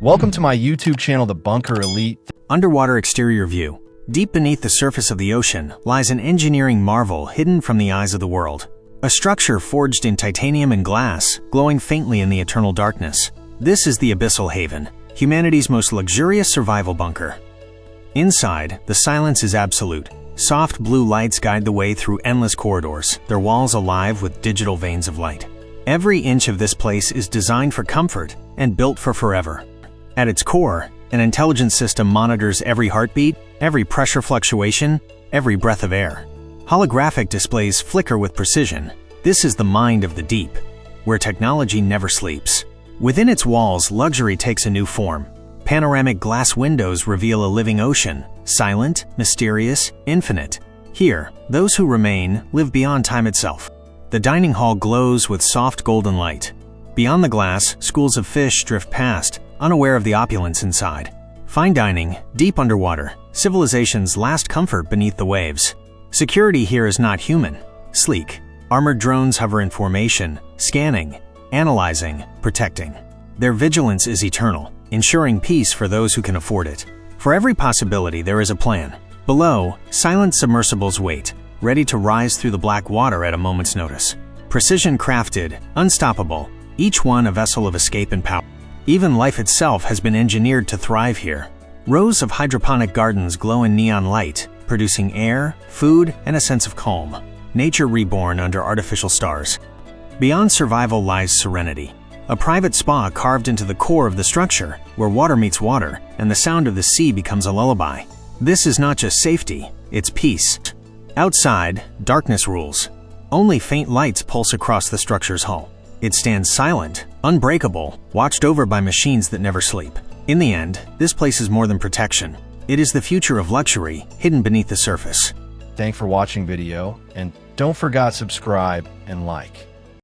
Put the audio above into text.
Welcome to my YouTube channel, The Bunker Elite. Underwater exterior view. Deep beneath the surface of the ocean lies an engineering marvel hidden from the eyes of the world. A structure forged in titanium and glass, glowing faintly in the eternal darkness. This is the Abyssal Haven, humanity's most luxurious survival bunker. Inside, the silence is absolute. Soft blue lights guide the way through endless corridors, their walls alive with digital veins of light. Every inch of this place is designed for comfort and built for forever. At its core, an intelligent system monitors every heartbeat, every pressure fluctuation, every breath of air. Holographic displays flicker with precision. This is the mind of the deep, where technology never sleeps. Within its walls, luxury takes a new form. Panoramic glass windows reveal a living ocean, silent, mysterious, infinite. Here, those who remain live beyond time itself. The dining hall glows with soft golden light. Beyond the glass, schools of fish drift past, unaware of the opulence inside. Fine dining, deep underwater, civilization's last comfort beneath the waves. Security here is not human, sleek. Armored drones hover in formation, scanning, analyzing, protecting. Their vigilance is eternal, ensuring peace for those who can afford it. For every possibility, there is a plan. Below, silent submersibles wait, ready to rise through the black water at a moment's notice. Precision crafted, unstoppable, each one a vessel of escape and power. Even life itself has been engineered to thrive here. Rows of hydroponic gardens glow in neon light, producing air, food, and a sense of calm. Nature reborn under artificial stars. Beyond survival lies serenity. A private spa carved into the core of the structure, where water meets water, and the sound of the sea becomes a lullaby. This is not just safety, it's peace. Outside, darkness rules. Only faint lights pulse across the structure's hull. It stands silent, unbreakable, watched over by machines that never sleep. In the end, this place is more than protection. It is the future of luxury, hidden beneath the surface. Thanks for watching video, and don't forget to subscribe and like.